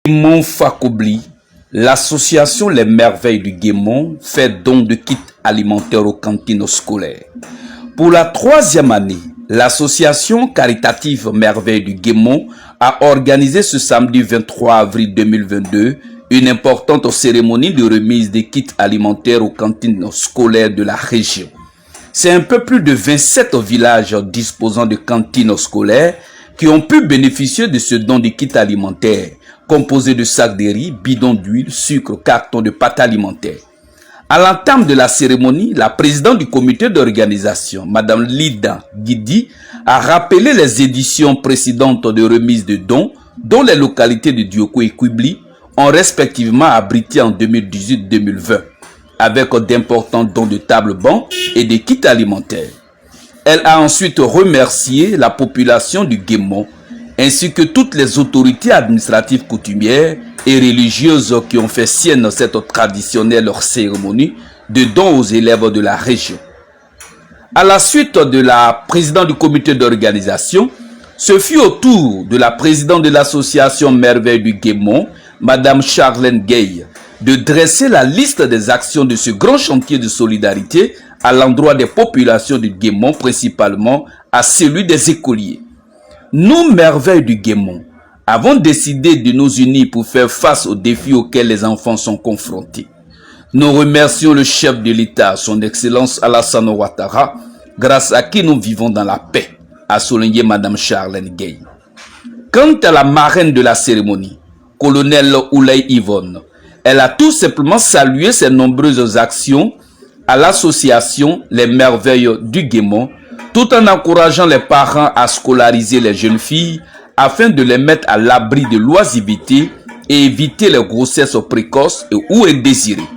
Guémon Fakobli, l'association Les Merveilles du Guémon fait don de kits alimentaires aux cantines scolaires. Pour la 3e année, l'association caritative Merveilles du Guémon a organisé ce samedi 23 avril 2022 une importante cérémonie de remise des kits alimentaires aux cantines scolaires de la région. C'est un peu plus de 27 villages disposant de cantines scolaires qui ont pu bénéficier de ce don de kits alimentaires, composé de sacs de riz, bidons d'huile, sucre, cartons de pâte alimentaire. À l'entame de la cérémonie, la présidente du comité d'organisation, Madame Lida Guidi, a rappelé les éditions précédentes de remise de dons, dont les localités de Dioko et Kwibli ont respectivement abrité en 2018-2020, avec d'importants dons de table-banc et de kits alimentaires. Elle a ensuite remercié la population du Guémon, ainsi que toutes les autorités administratives coutumières et religieuses qui ont fait sienne cette traditionnelle cérémonie de dons aux élèves de la région. À la suite de la présidente du comité d'organisation, ce fut au tour de la présidente de l'association Merveilles du Guémon, Madame Charlène Gay, de dresser la liste des actions de ce grand chantier de solidarité à l'endroit des populations du Guémon, principalement à celui des écoliers. Nous, Merveilles du Guémon, avons décidé de nous unir pour faire face aux défis auxquels les enfants sont confrontés. Nous remercions le chef de l'État, son Excellence Alassane Ouattara, grâce à qui nous vivons dans la paix, a souligné Madame Charlène Gay. Quant à la marraine de la cérémonie, Colonel Oulay Yvonne, elle a tout simplement salué ses nombreuses actions à l'association Les Merveilles du Guémon, tout en encourageant les parents à scolariser les jeunes filles afin de les mettre à l'abri de l'oisiveté et éviter les grossesses précoces ou indésirées.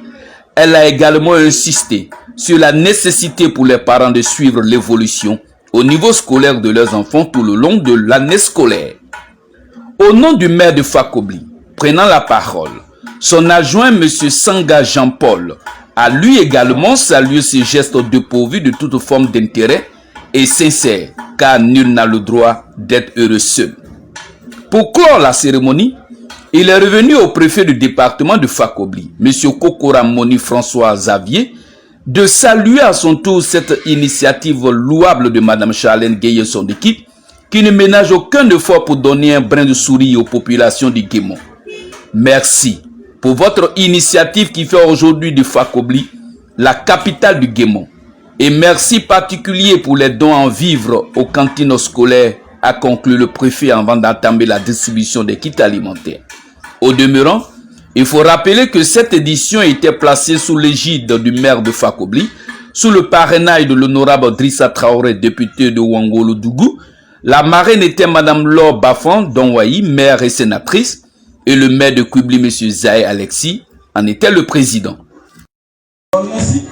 Elle a également insisté sur la nécessité pour les parents de suivre l'évolution au niveau scolaire de leurs enfants tout le long de l'année scolaire. Au nom du maire de Fakobli, prenant la parole, son adjoint M. Sanga Jean-Paul a lui également salué ce geste dépourvu de toute forme d'intérêt et sincère, car nul n'a le droit d'être heureux seul. Pour clore la cérémonie, il est revenu au préfet du département de Fakobli, M. Kokora Moni François Xavier, de saluer à son tour cette initiative louable de Mme Charlène Gueye et son équipe, qui ne ménage aucun effort pour donner un brin de sourire aux populations du Guémon. Merci pour votre initiative qui fait aujourd'hui de Fakobli la capitale du Guémon. Et merci particulier pour les dons en vivres aux cantines scolaires, a conclu le préfet avant d'entamer la distribution des kits alimentaires. Au demeurant, il faut rappeler que cette édition était placée sous l'égide du maire de Fakobli, sous le parrainage de l'honorable Drissa Traoré, député de Ouangolo-Dougou. La marraine était Madame Laure Bafan Donwayi, maire et sénatrice, et le maire de Kwibli, M. Zaï Alexis, en était le président. Merci.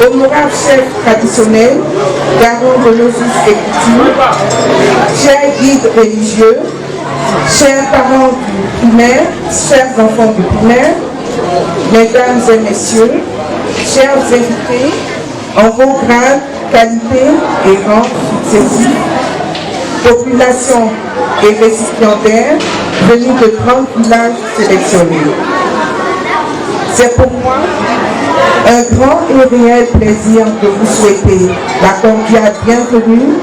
honorable chef traditionnel, garant de nos us et coutumes, chers guides religieux, chers parents du primaire, chers enfants du primaire, mesdames et messieurs, chers invités, en vos grades, qualités et rangs successifs, population et récipiendaires venus de 30 villages sélectionnés. C'est pour moi un grand et réel plaisir de vous souhaiter la cordiale bienvenue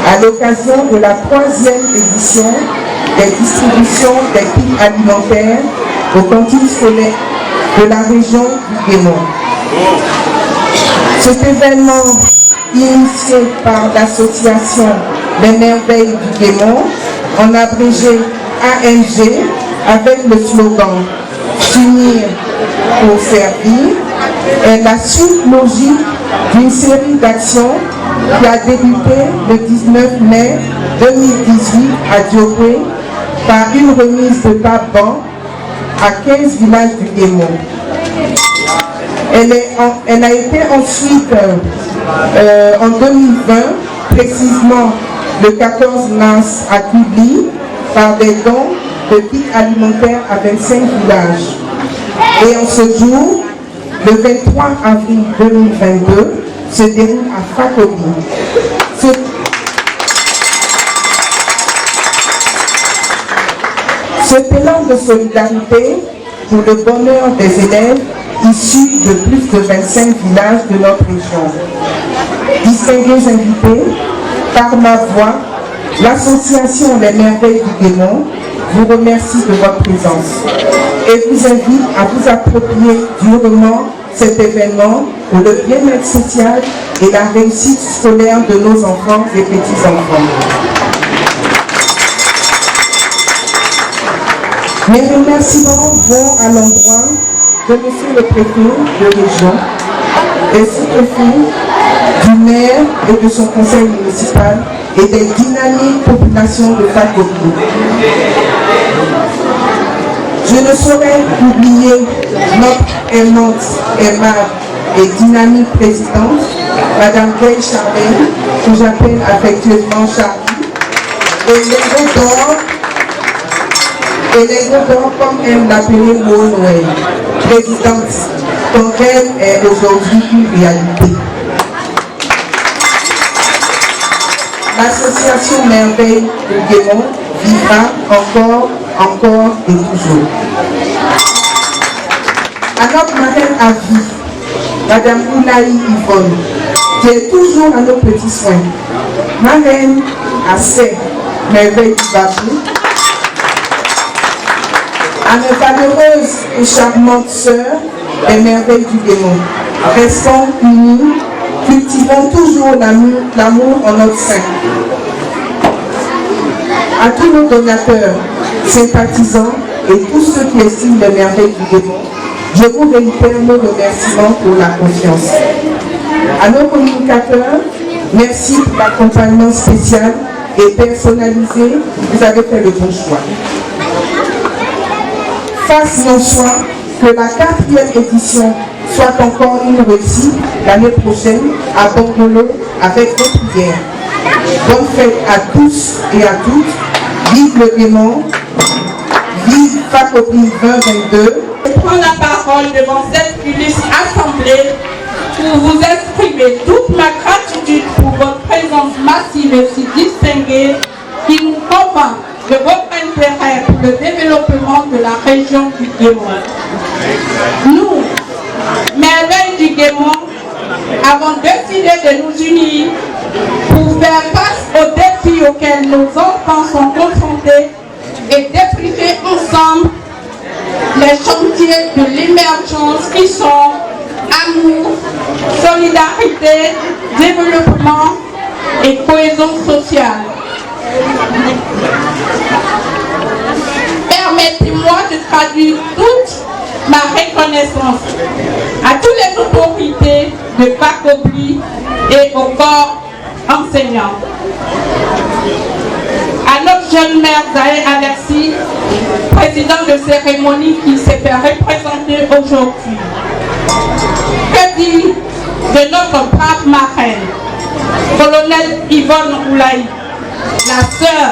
à l'occasion de la 3e édition des distributions des kits alimentaires aux cantines scolaires de la région du Guémon. Cet événement, initié par l'association Les Merveilles du Guémon, en abrégé AMG, avec le slogan « S'unir pour servir », est la suite logique d'une série d'actions qui a débuté le 19 mai 2018 à Diopé par une remise de tabac à 15 villages du Guémon. Elle a été ensuite, en 2020, précisément le 14 mars à Kubli, par des dons de kits alimentaires à 25 villages. Et en ce jour, le 23 avril 2022, se déroule à Fakobi. Cet élan de solidarité pour le bonheur des élèves issus de plus de 25 villages de notre région. Distingués invités, par ma voix, l'association Les Merveilles du Guémon vous remercie de votre présence et vous invite à vous approprier durement cet événement pour le bien-être social et la réussite scolaire de nos enfants et petits-enfants. Mes remerciements vont à l'endroit de monsieur le préfet de région, des sous-préfets, du maire et de son conseil municipal et des dynamiques populations de Fakobi. Je ne saurais oublier notre aimante, aimable et dynamique présidente, Madame Gaye Charlène, que j'appelle affectueusement Charlie, et les d'or comme aime l'appeler Maud Noël, présidente, dont elle est aujourd'hui une réalité. L'association Merveille de Guémon vivra encore et toujours. À notre marraine à vie, Madame Ounaï Yvonne, qui est toujours à nos petits soins. Marraine à ses Merveilles du Babou. À mes valeureuses et charmantes sœurs, les Merveilles du Guémon. Restons unis, cultivons toujours l'amour en notre sein. À tous nos donateurs, sympathisants et tous ceux qui estiment les Merveilles du Guémon, je vous réitère nos remerciements pour la confiance. À nos communicateurs, merci pour l'accompagnement spécial et personnalisé. Vous avez fait le bon choix. Fasse nos soins que la 4e édition soit encore une réussite l'année prochaine à Bongolo avec vos prières. Bonne fête à tous et à toutes. Vive le Guémon. Vive Fakobi 2022. Je prends la parole devant cette illustre assemblée pour vous exprimer toute ma gratitude pour votre présence massive et si distinguée qui nous convainc de votre intérêt pour le développement de la région du Guémon. Nous, Merveilles du Guémon, avons décidé de nous unir pour faire face aux défis auxquels nos enfants sont confrontés et développer ensemble les chantiers de l'émergence qui sont amour, solidarité, développement et cohésion sociale. Permettez-moi de traduire toute ma reconnaissance à toutes les autorités de Fakobi et au corps enseignant. À notre jeune maire Zahé Alexis, président de cérémonie qui s'est fait représenter aujourd'hui. Que dire de notre brave marraine, colonel Yvonne Oulaï, la sœur,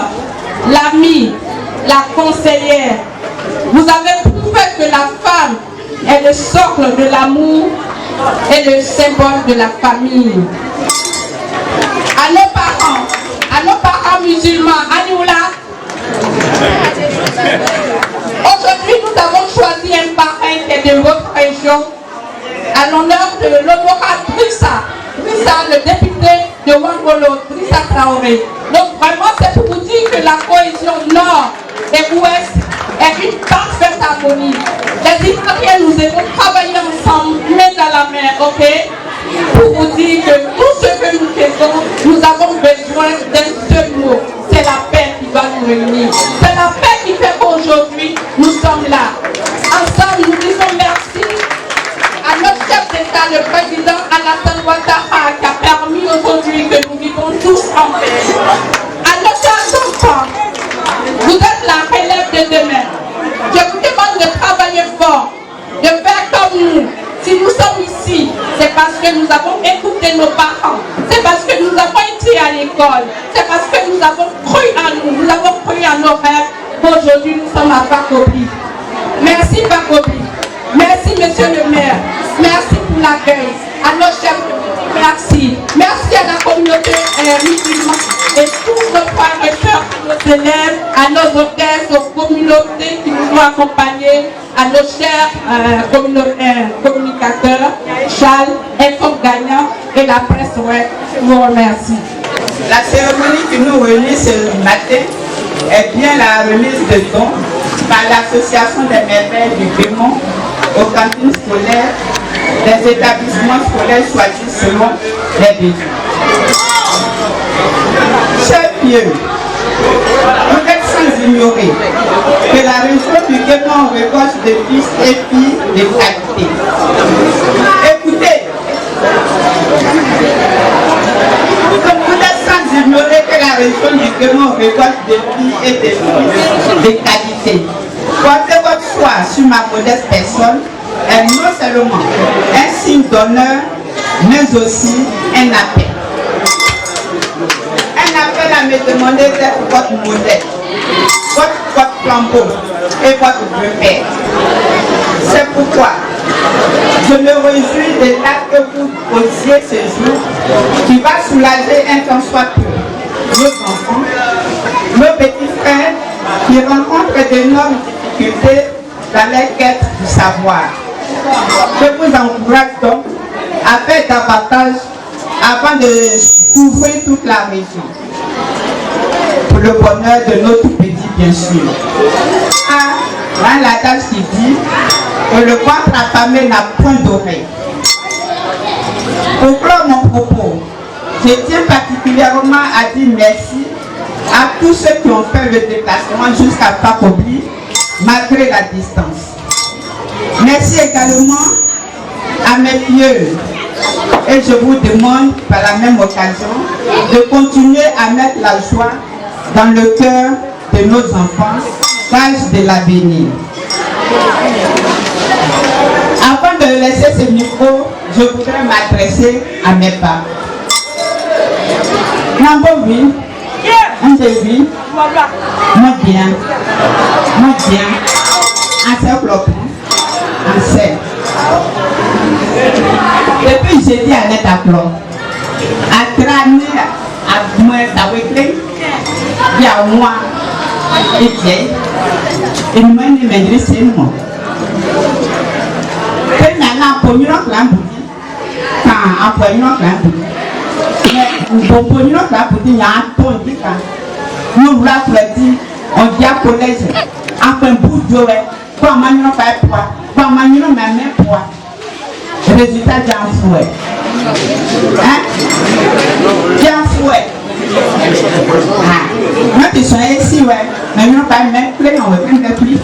l'amie, la conseillère. Vous avez prouvé que la femme est le socle de l'amour et le symbole de la famille. À nos parents musulmans, à nous là, aujourd'hui nous avons choisi un parrain qui est de votre région, à l'honneur de l'honorable Drissa, le député de Wangolo, Drissa Traoré. Donc vraiment c'est pour vous dire que la cohésion nord et ouest est une parfaite harmonie. Les Ivoiriens, nous devons travailler ensemble, main dans la main, ok? Pour vous dire que tout ce que nous faisons, nous avons besoin d'un seul mot. C'est la paix qui va nous réunir. C'est la paix qui fait qu'aujourd'hui, nous sommes là. Ensemble, nous disons merci à notre chef d'État, le président Alassane Ouattara, qui a permis aujourd'hui que nous vivons tous en paix. À nos chers enfants, vous êtes la relève de demain. Je vous demande de travailler fort, de faire comme nous. Si nous sommes ici, c'est parce que nous avons écouté nos parents. C'est parce que nous avons été à l'école. C'est parce que nous avons cru en nous. Nous avons cru en nos rêves. Aujourd'hui, nous sommes à Bakobi. Merci Bakobi. Merci Monsieur le maire. Merci pour l'accueil. À nos chefs, merci. Merci à la communauté musulmane et tous nos frères et sœurs, nos élèves, à nos hôtesses, aux communautés qui nous ont accompagnés, à nos chers communicateurs, Charles, Info Gagnant et la presse web. Je vous remercie. La cérémonie qui nous réunit ce matin est bien la remise de dons par l'association des merveilles du Guémon aux cantines scolaires des établissements scolaires choisis selon les besoins. Chers vieux, vous êtes sans ignorer que la région du Guémon regorge de fils et filles de qualité. Écoutez, vous êtes sans ignorer que la région du Guémon regorge de filles et de fils de qualité. Portez votre choix sur ma modeste personne est non seulement un signe d'honneur, mais aussi un appel. Un appel à me demander d'être votre modèle, votre flambeau et votre repère. C'est pourquoi je me réjouis de l'acte que vous posiez ce jour qui va soulager un temps soit peu nos enfants, nos petits frères qui rencontrent d'énormes difficultés dans leur quête du savoir. Je vous encourage donc à faire davantage avant de couvrir toute la région. Pour le bonheur de nos tout petits, bien sûr. L'adage qui dit que le ventre affamé n'a point d'oreille. Pour clore mon propos, je tiens particulièrement à dire merci à tous ceux qui ont fait le déplacement jusqu'à Bakobi, malgré la distance. Merci également à mes vieux. Et je vous demande par la même occasion de continuer à mettre la joie dans le cœur de nos enfants, gage de l'avenir. Avant de laisser ce micro, je voudrais m'adresser à mes parents. Nambovi, un début, moi bien, un seul clopin. Depuis jeudi à l'établon, à traîner à moi d'avouer, il y a moi et bien, et nous m'en c'est moi. Quand on a un peu de quand on a un peu mais on peut nous il y a un ton qui nous voulons dire, on dit à collège, après un bout de quand on a pas poids. Quand on a même poids, résultat d'un fouet. Hein? D'un fouet. Moi, tu sois ici, ouais. Mais nous pas même plein, on va faire plus.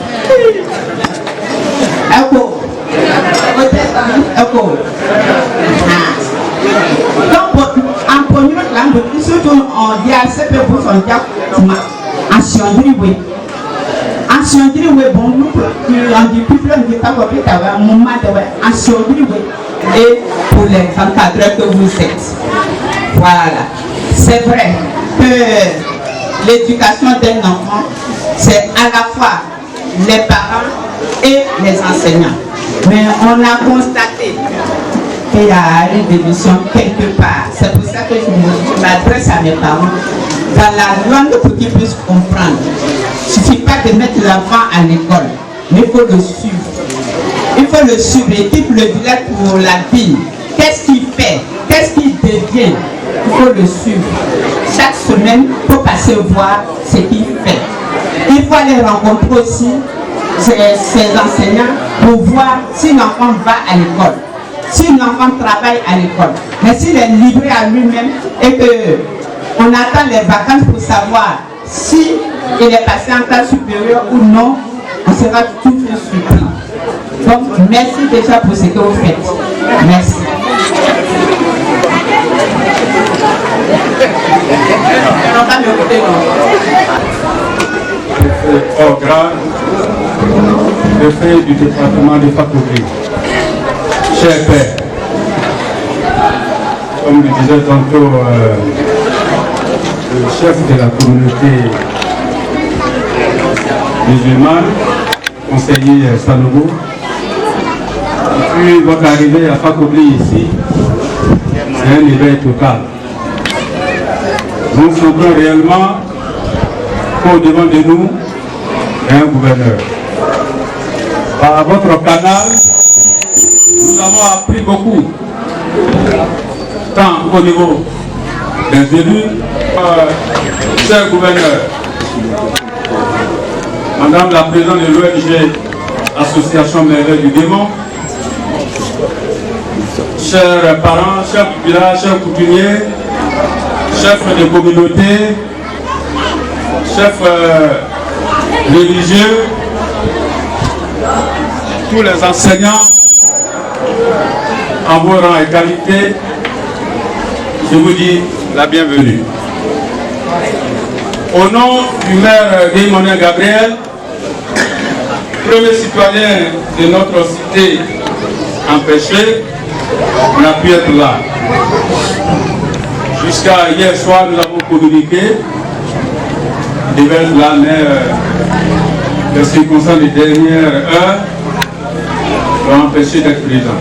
Echo. Echo. Donc, en premier temps, surtout, on dit à ce que vous en dites, en Sion, oui. Anciendri we bon nous en du plus plein de temps que t'avais un moment de anciendri we et pour les encadreurs que vous êtes. Voilà. C'est vrai que l'éducation d'un enfant, c'est à la fois les parents et les enseignants. Mais on a constaté qu'il y a une démission quelque part. C'est pour ça que je m'adresse à mes parents dans la langue pour qu'ils puissent comprendre. Il ne suffit pas de mettre l'enfant à l'école, mais il faut le suivre. Il faut le suivre, équipe le village pour la ville. Qu'est-ce qu'il fait? Qu'est-ce qu'il devient? Il faut le suivre. Chaque semaine, il faut passer voir ce qu'il fait. Il faut aller rencontrer aussi ses enseignants pour voir si l'enfant va à l'école, si l'enfant travaille à l'école. Mais s'il est livré à lui-même et qu'on attend les vacances pour savoir si il est passé en classe supérieure ou non, on sera toujours surpris. Donc, merci déjà pour ce que vous faites. Merci. Au grade de fait du département de Fakobli. Cher père, comme le disait tantôt le chef de la communauté musulmane, conseiller Sanogo, puis votre arrivée à Fakobli ici, c'est un éveil total. Nous sentons réellement qu'au-devant de nous, il y a un gouverneur. Par votre canal, nous avons appris beaucoup, tant au niveau des élus, cher gouverneur, madame la présidente de l'ONG Association Merveille du Démon, chers parents, chers villages, chers coutumiers, chefs de communauté, chefs religieux, tous les enseignants, en vos rangs et qualités, je vous dis la bienvenue. Au nom du maire Guy-Monin Gabriel, premier citoyen de notre cité empêché, on a pu être là. Jusqu'à hier soir, nous avons communiqué. Il devait être là, mais les circonstances des dernières heures l'ont empêché d'être présent.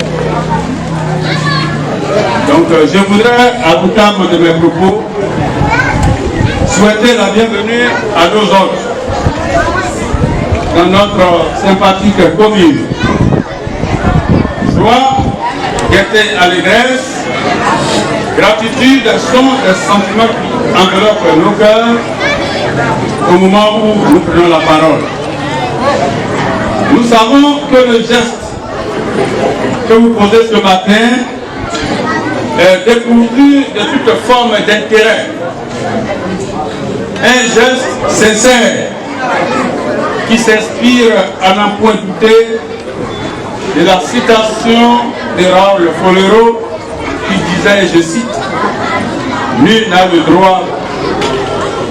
Donc, je voudrais, à tout terme de mes propos, souhaiter la bienvenue à nos hôtes dans notre sympathique commune. Joie, gaieté, allégresse, gratitude sont des sentiments qui enveloppent nos cœurs au moment où nous prenons la parole. Nous savons que le geste que vous posez ce matin est dépourvu de toute forme d'intérêt. Un geste sincère qui s'inspire à n'en point douter de la citation de Raoul Folero qui disait, je cite, « Nul n'a le droit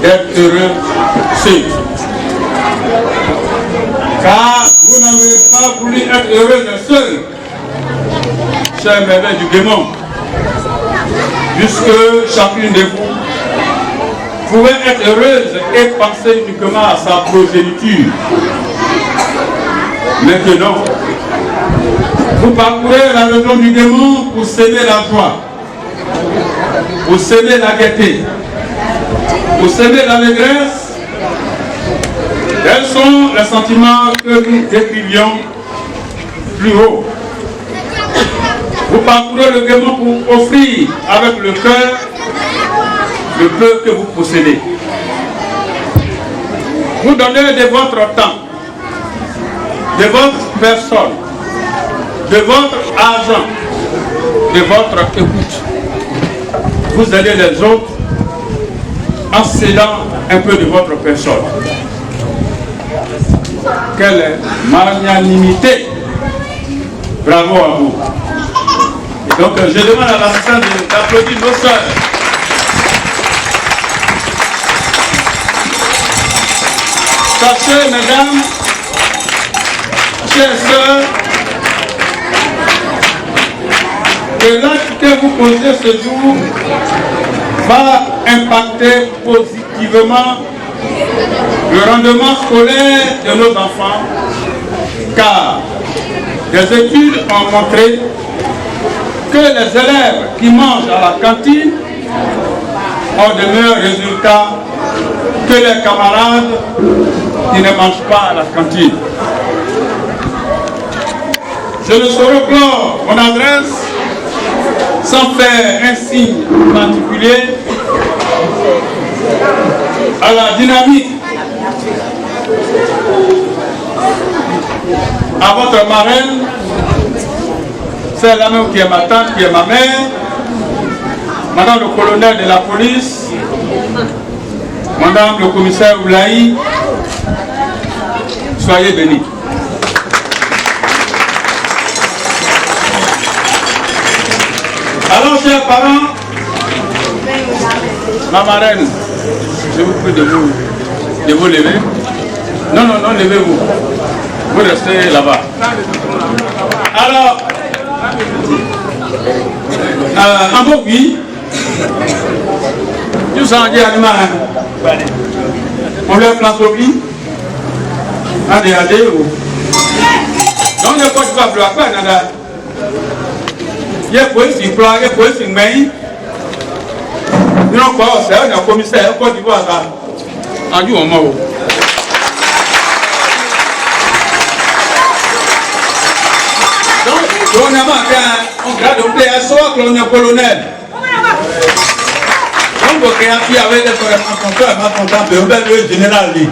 d'être heureux seul. » Car vous n'avez pas voulu être heureux seul, chers merveilles du démon, puisque chacune de vous pouvait être heureuse et penser uniquement à sa progéniture. Maintenant, vous parcourez la région du démon pour s'aimer la joie, pour s'aimer la gaieté, pour s'aimer l'allégresse. Quels sont les sentiments que nous décrivions plus haut? Vous parcourez le démon pour offrir avec le cœur le peu que vous possédez. Vous donnez de votre temps, de votre personne, de votre argent, de votre écoute. Vous aidez les autres en cédant un peu de votre personne. Quelle magnanimité! Bravo à vous. Et donc je demande à la scène d'applaudir nos sœurs. Sachez, mesdames, chères sœurs, que l'acte que vous posez ce jour va impacter positivement le rendement scolaire de nos enfants, car des études ont montré que les élèves qui mangent à la cantine ont de meilleurs résultats que les camarades qui ne mangent pas à la cantine. Je ne saurais clore mon adresse sans faire un signe particulier à la dynamique, à votre marraine, c'est la même qui est ma tante, qui est ma mère, madame le colonel de la police, madame le commissaire Oulaï, soyez bénis. Alors, chers parents, ma marraine, je vous prie de vous lever. Non, levez-vous. Vous restez là-bas. Alors, en beau oui, tout ça en dit à l'humain. On leur place au lit. Donc, il n'y a pas de quoi bloquer, nada. Il y a quoi si bloquer, il y a quoi si main. Nous n'avons pas un commissaire, Côte d'Ivoire, en du moment. Donc, on garde au pays à soi, colonel. Donc, on a fait avec des ma content, le général dit.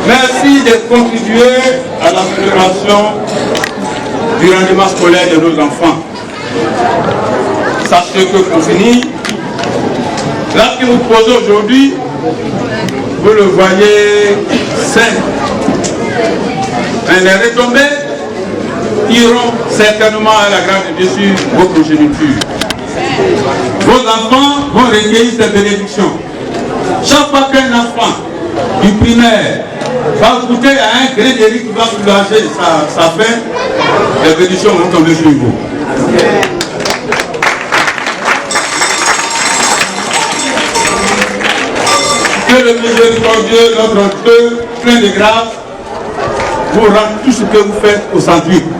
Merci de contribuer à l'amélioration du rendement scolaire de nos enfants. Sachez que pour finir, là que vous posez aujourd'hui, vous le voyez simple. Mais les retombées iront certainement à la grande dessus vos progénitures. Vos enfants vont recueillir ces bénédictions. Chaque fois qu'un enfant du primaire va goûter à un grain de riz qui va soulager sa faim, les bénédictions vont tomber sur vous. Que le miséricordieux, notre Dieu, plein de grâce, vous rende tout ce que vous faites au centuple.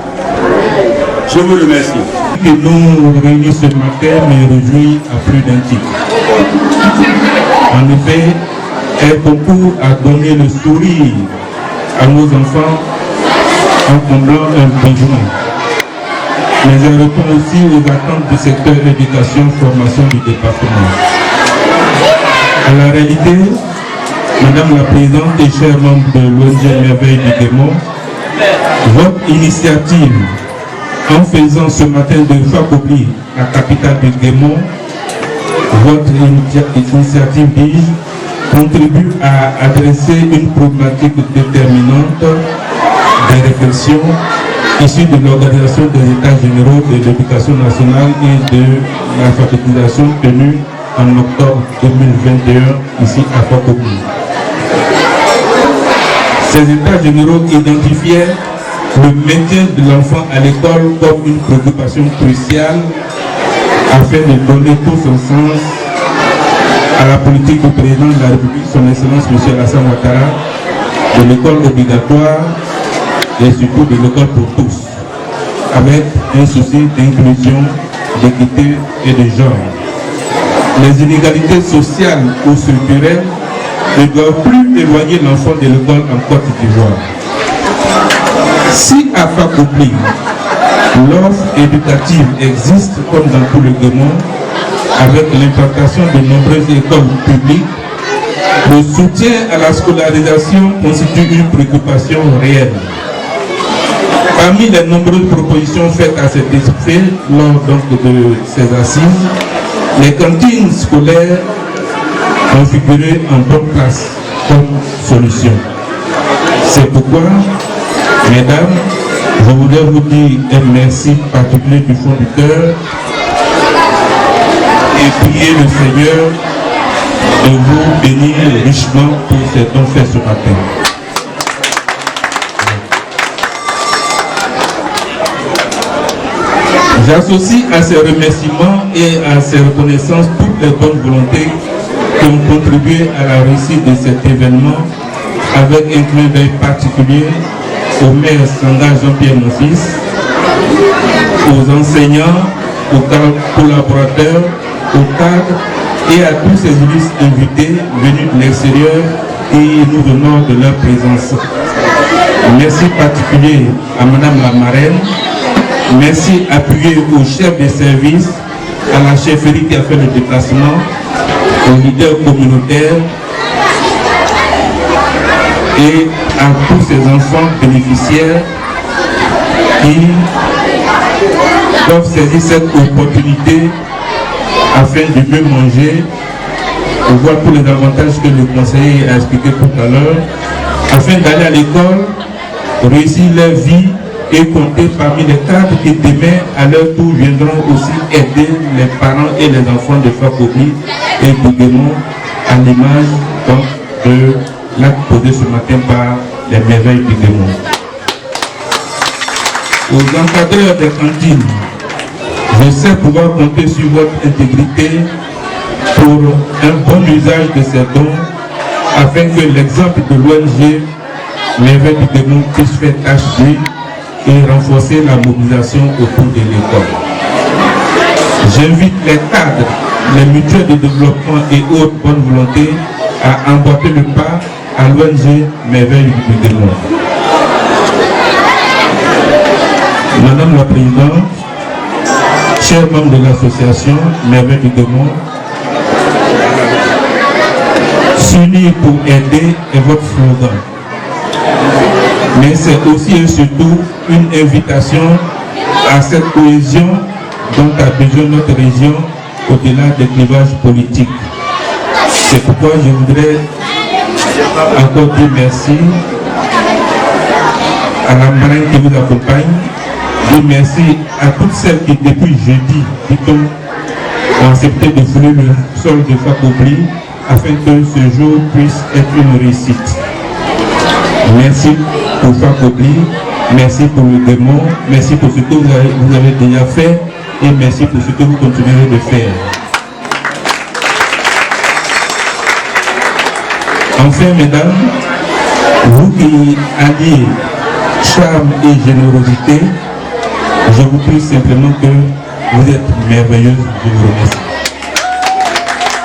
Je vous remercie. Que nous réunissons ce matin me réjouit à plus d'un titre. En effet, elle concourt à donner le sourire à nos enfants en comblant un besoin. Mais elle répond aussi aux attentes du secteur éducation-formation du département. À la réalité, Madame la Présidente et chers membres de l'ONG Merveille du Guémont, votre initiative en faisant ce matin de Fakobli, la capitale du Guémont, votre initiative contribue à adresser une problématique déterminante des réflexions issues de l'organisation des États généraux de l'éducation nationale et de l'alphabétisation tenue en octobre 2021 ici à Fakobli. Ces États généraux identifiaient le maintien de l'enfant à l'école comme une préoccupation cruciale afin de donner tout son sens à la politique du président de la République, son Excellence M. Alassane Ouattara, de l'école obligatoire et surtout de l'école pour tous, avec un souci d'inclusion, d'équité et de genre. Les inégalités sociales ou structurelles ne doivent plus éloigner l'enfant de l'école en Côte d'Ivoire. Si à Fakobli, l'offre éducative existe comme dans tout le Guémont, avec l'implantation de nombreuses écoles publiques, le soutien à la scolarisation constitue une préoccupation réelle. Parmi les nombreuses propositions faites à cet effet lors de ces assises, les cantines scolaires ont figuré en bonne place comme solution. C'est pourquoi, mesdames, Je voudrais vous dire un merci particulier du fond du cœur et prier le Seigneur de vous bénir richement pour ces dons faits ce matin. J'associe à ces remerciements et à ces reconnaissances toutes les bonnes volontés qui ont contribué à la réussite de cet événement, avec un clin d'œil particulier au maire Sanga Jean-Pierre Monfils, aux enseignants, aux collaborateurs, aux cadres et à tous ces illustres invités venus de l'extérieur et nous honorent de leur présence. Merci particulier à Madame la marraine. Merci appuyé au chef des services, à la chefferie qui a fait le déplacement, aux leaders communautaires et à tous ces enfants bénéficiaires qui doivent saisir cette opportunité afin de mieux manger, de voir tous les avantages que le conseiller a expliqué tout à l'heure, afin d'aller à l'école, réussir leur vie et compter parmi les cadres qui demain à leur tour viendront aussi aider les parents et les enfants de Fakobli et du Guémon à l'image de l'acte posé ce matin par les merveilles du Guémon. Aux encadreurs des cantines, je sais pouvoir compter sur votre intégrité pour un bon usage de ces dons afin que l'exemple de l'ONG Merveilles du Guémon puisse faire tâche d'huile et renforcer la mobilisation autour de l'école. J'invite les cadres, les mutuelles de développement et autres bonnes volontés à emporter le pas à l'ONG Merveilles du Guémon. Madame la Présidente, chers membres de l'association Merveilles du Guémon, s'unir pour aider est votre slogan. Mais c'est aussi et surtout une invitation à cette cohésion dont a besoin notre région au-delà des clivages politiques. C'est pourquoi je voudrais encore dire merci à la marraine qui vous accompagne, dire merci à toutes celles qui depuis jeudi, ont accepté de fouler le sol de Fakobli afin que ce jour puisse être une réussite. Merci pour Fakobli, merci pour le Guémon, merci pour ce que vous avez déjà fait et merci pour ce que vous continuerez de faire. Enfin, mesdames, vous qui alliez charme et générosité, je vous prie simplement que vous êtes merveilleuses. Je vous remercie.